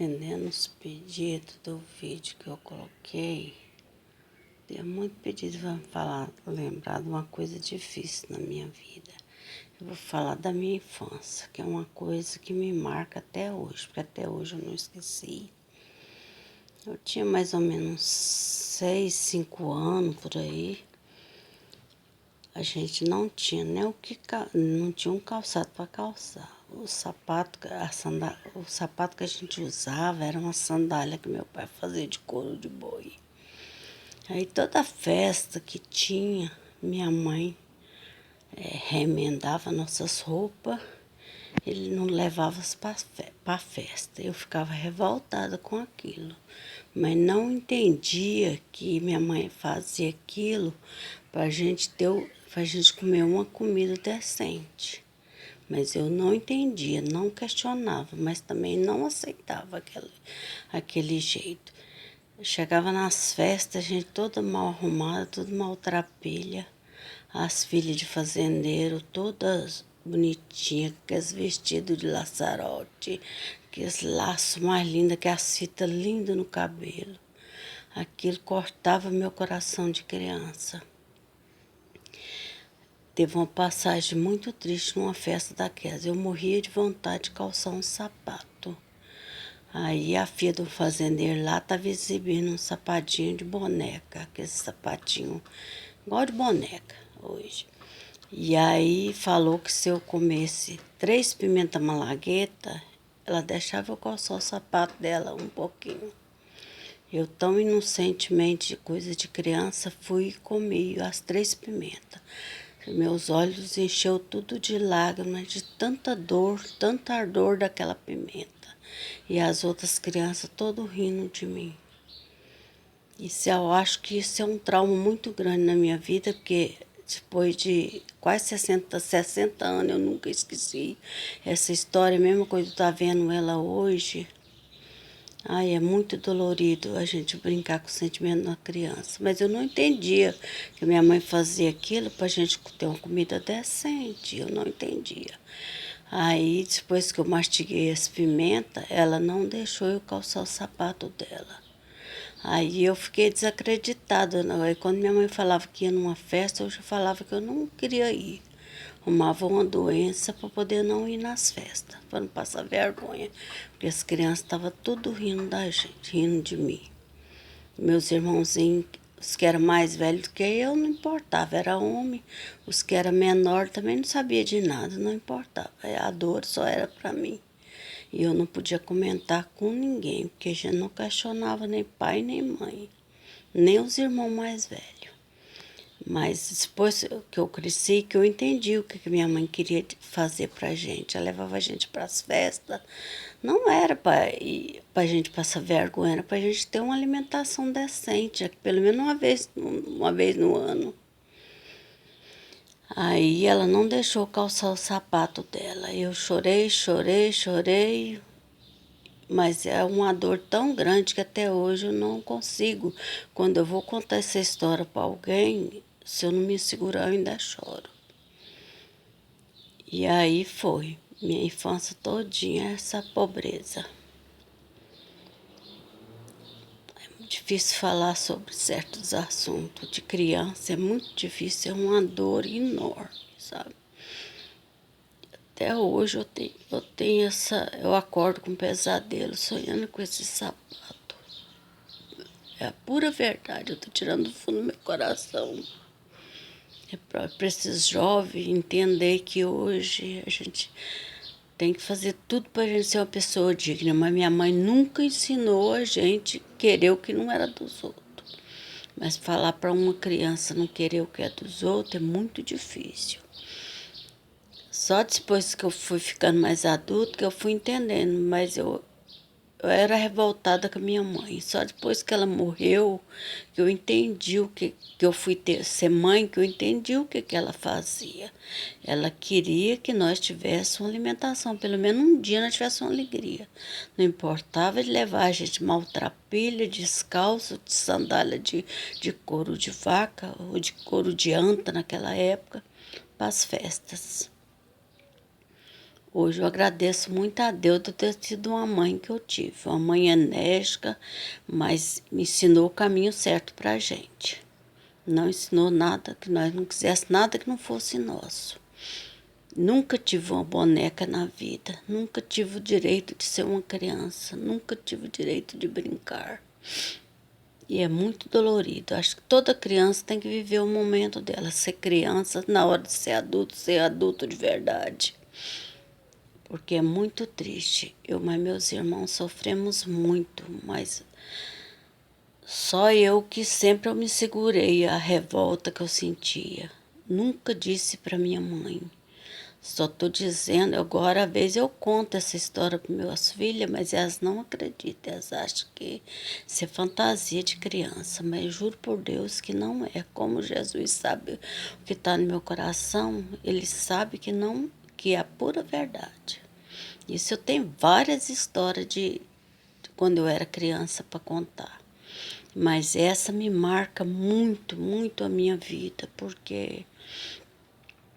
atendendo os pedidos do vídeo que eu coloquei. Tem muito pedido para falar, lembrar de uma coisa difícil na minha vida. Eu vou falar da minha infância, que é uma coisa que me marca até hoje, porque até hoje eu não esqueci. Eu tinha mais ou menos 6, 5 anos por aí. A gente não tinha nem não tinha um calçado para calçar. O sapato que a gente usava era uma sandália que meu pai fazia de couro de boi. Aí toda festa que tinha, minha mãe remendava nossas roupas, ele não levava para festa. Eu ficava revoltada com aquilo, mas não entendia que minha mãe fazia aquilo para a gente comer uma comida decente. Mas eu não entendia, não questionava, mas também não aceitava aquele jeito. Chegava nas festas, a gente toda mal arrumada, tudo maltrapilha. As filhas de fazendeiro, todas bonitinhas, com aqueles vestidos de laçarote, aqueles laços mais lindos, que as fitas lindas no cabelo. Aquilo cortava meu coração de criança. Teve uma passagem muito triste numa festa daquelas. Eu morria de vontade de calçar um sapato. Aí a filha do fazendeiro lá estava exibindo um sapatinho de boneca, aquele sapatinho igual de boneca hoje. E aí falou que se eu comesse 3 pimenta malagueta, ela deixava eu calçar o sapato dela um pouquinho. Eu, tão inocentemente, de coisa de criança, fui e comi as 3 pimentas. Meus olhos encheu tudo de lágrimas, de tanta dor, tanta ardor daquela pimenta. E as outras crianças todas rindo de mim. Eu acho que isso é um trauma muito grande na minha vida, porque depois de quase 60 anos eu nunca esqueci essa história, a mesma coisa de estar vendo ela hoje. Ai, é muito dolorido a gente brincar com o sentimento da criança. Mas eu não entendia que minha mãe fazia aquilo para a gente ter uma comida decente. Eu não entendia. Aí, depois que eu mastiguei as pimentas, ela não deixou eu calçar o sapato dela. Aí eu fiquei desacreditada. Aí quando minha mãe falava que ia numa festa, eu já falava que eu não queria ir. Arrumava uma doença para poder não ir nas festas, para não passar vergonha. Porque as crianças estavam tudo rindo da gente, rindo de mim. Meus irmãozinhos, os que eram mais velhos do que eu, não importava, era homem. Os que eram menor também não sabia de nada, não importava. A dor só era para mim. E eu não podia comentar com ninguém, porque a gente não questionava nem pai nem mãe, nem os irmãos mais velhos. Mas depois que eu cresci, que eu entendi o que minha mãe queria fazer pra gente. Ela levava a gente para as festas. Não era para a gente passar vergonha, era para a gente ter uma alimentação decente, pelo menos uma vez no ano. Aí ela não deixou calçar o sapato dela. Eu chorei, chorei, chorei. Mas é uma dor tão grande que até hoje eu não consigo. Quando eu vou contar essa história para alguém, se eu não me segurar, eu ainda choro. E aí foi, minha infância todinha, essa pobreza. É difícil falar sobre certos assuntos de criança, é muito difícil, é uma dor enorme, sabe? Até hoje eu acordo com pesadelo, sonhando com esse sapato. É a pura verdade, eu tô tirando do fundo do meu coração. É para esses jovens entender que hoje a gente tem que fazer tudo para a gente ser uma pessoa digna, mas minha mãe nunca ensinou a gente querer o que não era dos outros. Mas falar para uma criança não querer o que é dos outros é muito difícil. Só depois que eu fui ficando mais adulta que eu fui entendendo, mas eu era revoltada com a minha mãe. Só depois que ela morreu, que eu entendi que eu fui ser mãe, que eu entendi o que ela fazia. Ela queria que nós tivéssemos uma alimentação, pelo menos um dia nós tivéssemos uma alegria. Não importava de levar a gente maltrapilha, descalço, de sandália de couro de vaca ou de couro de anta naquela época, para as festas. Hoje eu agradeço muito a Deus de ter tido uma mãe que eu tive. Uma mãe enérgica, mas me ensinou o caminho certo para a gente. Não ensinou nada que nós não quiséssemos, nada que não fosse nosso. Nunca tive uma boneca na vida, nunca tive o direito de ser uma criança, nunca tive o direito de brincar. E é muito dolorido. Acho que toda criança tem que viver o momento dela, ser criança, na hora de ser adulto de verdade. Porque é muito triste. Eu e meus irmãos sofremos muito, mas só eu que sempre eu me segurei a revolta que eu sentia. Nunca disse para minha mãe. Só estou dizendo, agora às vezes eu conto essa história para minhas filhas, mas elas não acreditam, elas acham que isso é fantasia de criança, mas juro por Deus que não é. Como Jesus sabe o que está no meu coração, ele sabe que não, que é a pura verdade. Isso eu tenho várias histórias de quando eu era criança para contar. Mas essa me marca muito, muito a minha vida, porque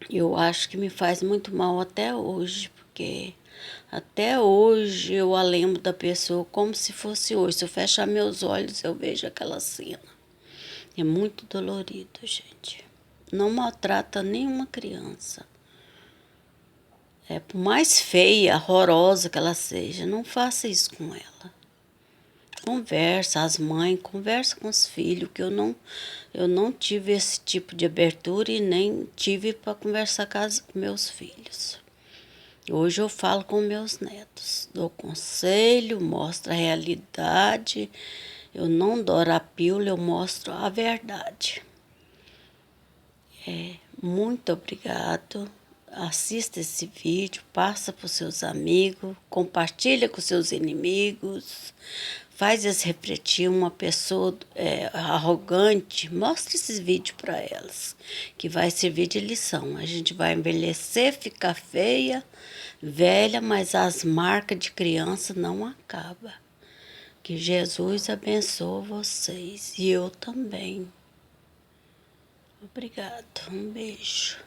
eu acho que me faz muito mal até hoje, porque até hoje eu a lembro da pessoa como se fosse hoje. Se eu fechar meus olhos, eu vejo aquela cena. É muito dolorido, gente. Não maltrata nenhuma criança. É, por mais feia, horrorosa que ela seja, não faça isso com ela. Conversa, as mães, conversa com os filhos, que eu não tive esse tipo de abertura e nem tive para conversar com meus filhos. Hoje eu falo com meus netos, dou conselho, mostro a realidade, eu não dou a pílula, eu mostro a verdade. Muito obrigado. Assista esse vídeo, passa para os seus amigos, compartilha com seus inimigos, faz eles refletir. Uma pessoa arrogante, mostra esses vídeos para elas, que vai servir de lição. A gente vai envelhecer, ficar feia, velha, mas as marcas de criança não acabam. Que Jesus abençoe vocês e eu também. Obrigado, um beijo.